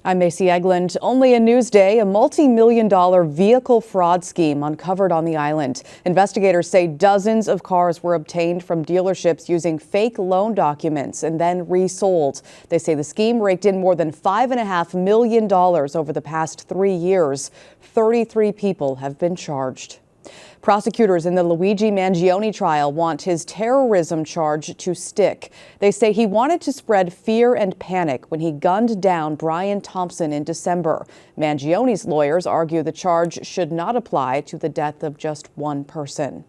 I'm Macy Egland. Only in Newsday, a multi-million-dollar vehicle fraud scheme uncovered on the island. Investigators say dozens of cars were obtained from dealerships using fake loan documents and then resold. They say the scheme raked in more than $5.5 million over the past 3 years. 33 people have been charged. Prosecutors in the Luigi Mangione trial want his terrorism charge to stick. They say he wanted to spread fear and panic when he gunned down Brian Thompson in December. Mangione's lawyers argue the charge should not apply to the death of just one person.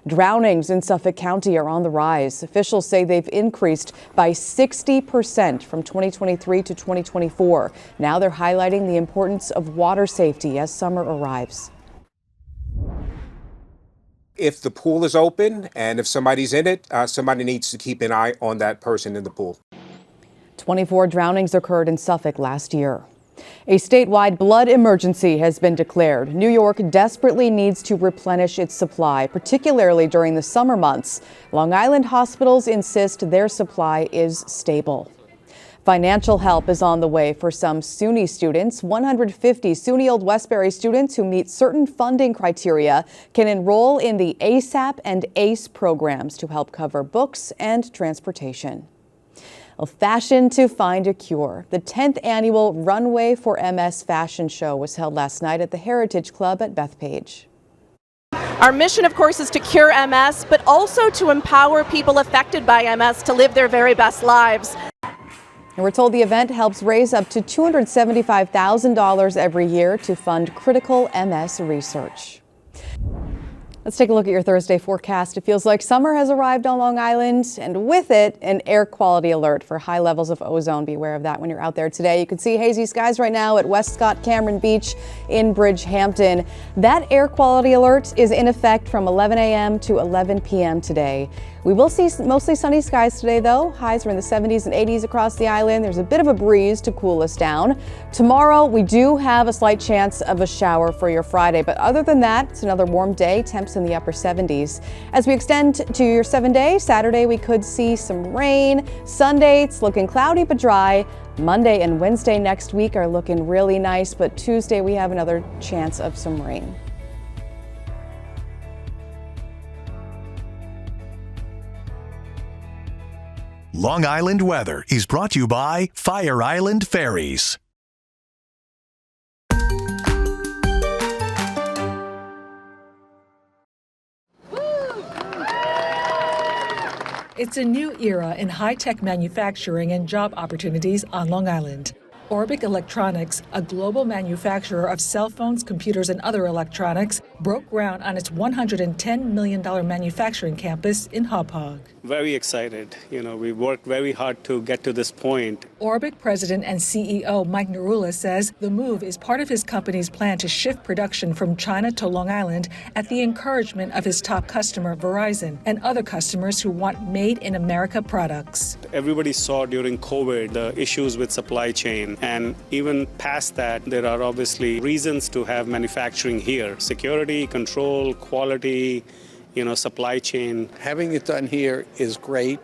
Drownings in Suffolk County are on the rise. Officials say they've increased by 60% from 2023 to 2024. Now they're highlighting the importance of water safety as summer arrives. If the pool is open and if somebody's in it, somebody needs to keep an eye on that person in the pool. 24 drownings occurred in Suffolk last year. A statewide blood emergency has been declared. New York desperately needs to replenish its supply, particularly during the summer months. Long Island hospitals insist their supply is stable. Financial help is on the way for some SUNY students. 150 SUNY Old Westbury students who meet certain funding criteria can enroll in the ASAP and ACE programs to help cover books and transportation. A fashion to find a cure. The 10th annual Runway for MS fashion show was held last night at the Heritage Club at Bethpage. Our mission, of course, is to cure MS, but also to empower people affected by MS to live their very best lives. And we're told the event helps raise up to $275,000 every year to fund critical MS research. Let's take a look at your Thursday forecast. It feels like summer has arrived on Long Island, and with it, an air quality alert for high levels of ozone. Be aware of that when you're out there today. You can see hazy skies right now at Westcott Cameron Beach in Bridgehampton. That air quality alert is in effect from 11 a.m. to 11 p.m. today. We will see mostly sunny skies today, though. Highs are in the 70s and 80s across the island. There's a bit of a breeze to cool us down. Tomorrow, we do have a slight chance of a shower for your Friday, but other than that, it's another warm day. Temps in the upper 70s. As we extend to your 7-day, Saturday, we could see some rain. Sunday, it's looking cloudy but dry. Monday and Wednesday next week are looking really nice, but Tuesday, we have another chance of some rain. Long Island weather is brought to you by Fire Island Ferries. It's a new era in high-tech manufacturing and job opportunities on Long Island. Orbic Electronics, a global manufacturer of cell phones, computers, and other electronics, broke ground on its $110 million manufacturing campus in Hauppauge. Very excited. We worked very hard to get to this point. Orbic President and CEO Mike Narula says the move is part of his company's plan to shift production from China to Long Island at the encouragement of his top customer, Verizon, and other customers who want made-in-America products. Everybody saw during COVID the issues with supply chain. And even past that, there are obviously reasons to have manufacturing here. Security, control, quality, supply chain. Having it done here is great.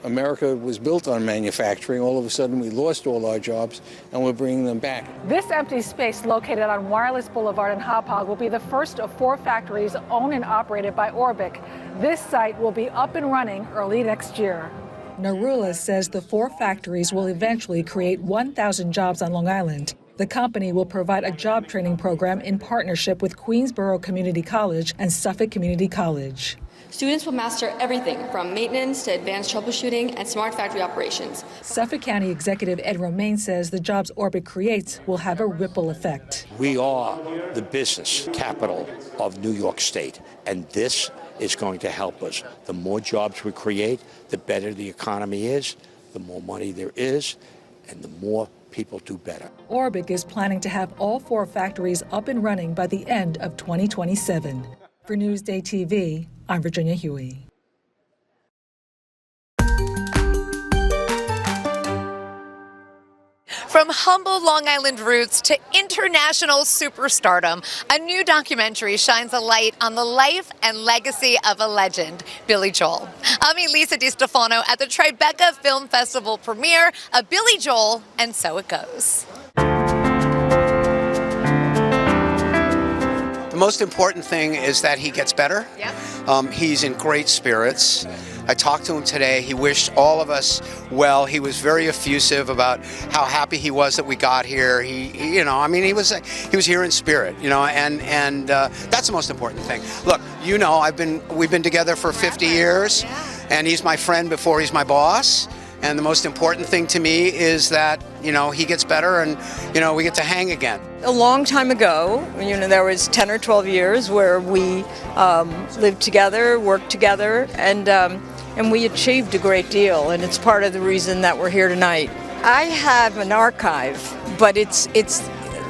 America was built on manufacturing. All of a sudden, we lost all our jobs, and we're bringing them back. This empty space located on Wireless Boulevard in Hauppauge will be the first of 4 factories owned and operated by Orbic. This site will be up and running early next year. Narula says the 4 factories will eventually create 1,000 jobs on Long Island. The company will provide a job training program in partnership with Queensborough Community College and Suffolk Community College. Students will master everything from maintenance to advanced troubleshooting and smart factory operations. Suffolk County Executive Ed Romaine says the jobs Orbic creates will have a ripple effect. We are the business capital of New York State, and this is going to help us. The more jobs we create, the better the economy is, the more money there is, and the more people do better. Orbic is planning to have all 4 factories up and running by the end of 2027. For Newsday TV, I'm Virginia Huey. From humble Long Island roots to international superstardom, a new documentary shines a light on the life and legacy of a legend, Billy Joel. I'm Elisa DiStefano at the Tribeca Film Festival premiere of Billy Joel, and So It Goes. The most important thing is that he gets better. Yep. He's in great spirits. I talked to him today. He wished all of us well. He was very effusive about how happy he was that we got here. He he was here in spirit, and that's the most important thing. Look, we've been together for 50 years, and he's my friend before he's my boss. And the most important thing to me is that, he gets better and, we get to hang again. A long time ago, there was 10 or 12 years where we lived together, worked together, and we achieved a great deal. And it's part of the reason that we're here tonight. I have an archive, but it's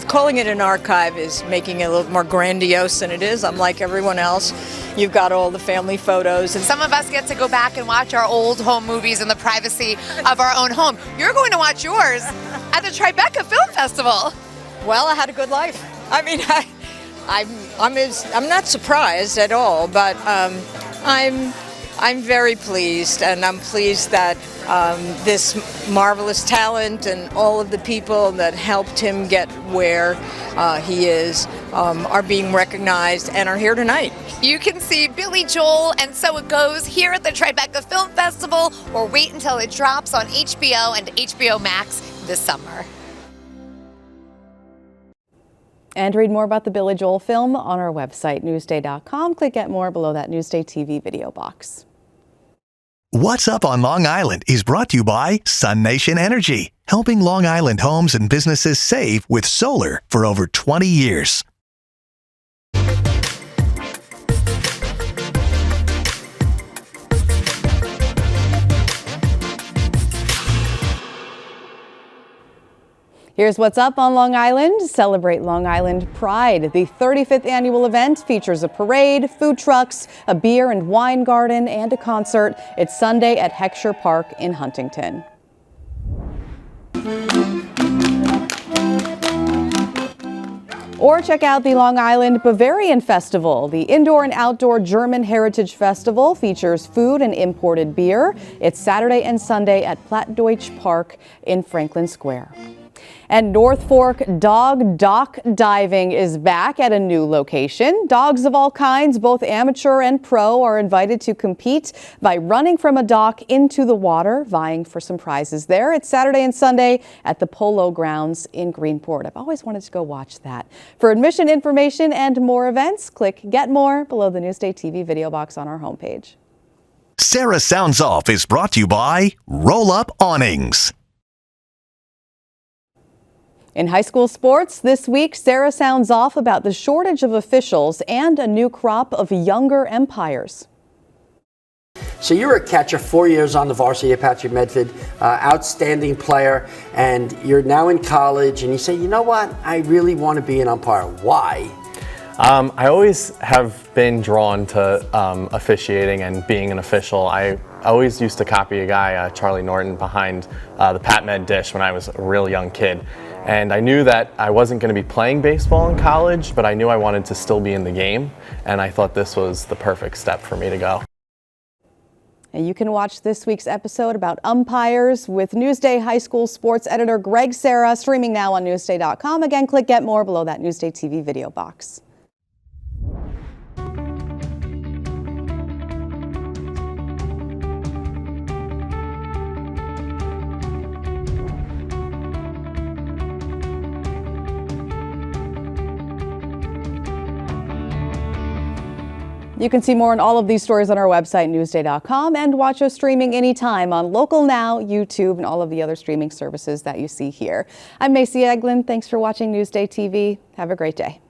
calling it an archive is making it a little more grandiose than it is. I'm like everyone else. You've got all the family photos. And some of us get to go back and watch our old home movies in the privacy of our own home. You're going to watch yours at the Tribeca Film Festival. Well, I had a good life. I mean, I'm not surprised at all, but I'm very pleased, and I'm pleased that this marvelous talent and all of the people that helped him get where he is are being recognized and are here tonight. You can see Billy Joel and So It Goes here at the Tribeca Film Festival, or wait until it drops on HBO and HBO Max this summer. And read more about the Billy Joel film on our website, newsday.com. Click Get More below that Newsday TV video box. What's Up on Long Island is brought to you by Sun Nation Energy, helping Long Island homes and businesses save with solar for over 20 years. Here's what's up on Long Island. Celebrate Long Island Pride. The 35th annual event features a parade, food trucks, a beer and wine garden, and a concert. It's Sunday at Heckscher Park in Huntington. Or check out the Long Island Bavarian Festival. The indoor and outdoor German Heritage Festival features food and imported beer. It's Saturday and Sunday at Plattdeutsch Park in Franklin Square. And North Fork Dog Dock Diving is back at a new location. Dogs of all kinds, both amateur and pro, are invited to compete by running from a dock into the water, vying for some prizes there. It's Saturday and Sunday at the Polo Grounds in Greenport. I've always wanted to go watch that. For admission information and more events, click Get More below the Newsday TV video box on our homepage. Sarah Sounds Off is brought to you by Roll Up Awnings. In high school sports this week, Sarah sounds off about the shortage of officials and a new crop of younger umpires. So you're a catcher, 4 years on the varsity at Patrick Medford, outstanding player, and you're now in college, and you say, you know what, I really want to be an umpire. Why? I always have been drawn to officiating and being an official. I always used to copy a guy, Charlie Norton, behind the Pat Med dish when I was a real young kid. And I knew that I wasn't going to be playing baseball in college, but I knew I wanted to still be in the game, and I thought this was the perfect step for me to go. And you can watch this week's episode about umpires with Newsday High School sports editor Greg Sarah, streaming now on newsday.com. Again, click Get More below that Newsday TV video box. You can see more on all of these stories on our website, newsday.com, and watch us streaming anytime on Local Now, YouTube, and all of the other streaming services that you see here. I'm Macy Eglin. Thanks for watching Newsday TV. Have a great day.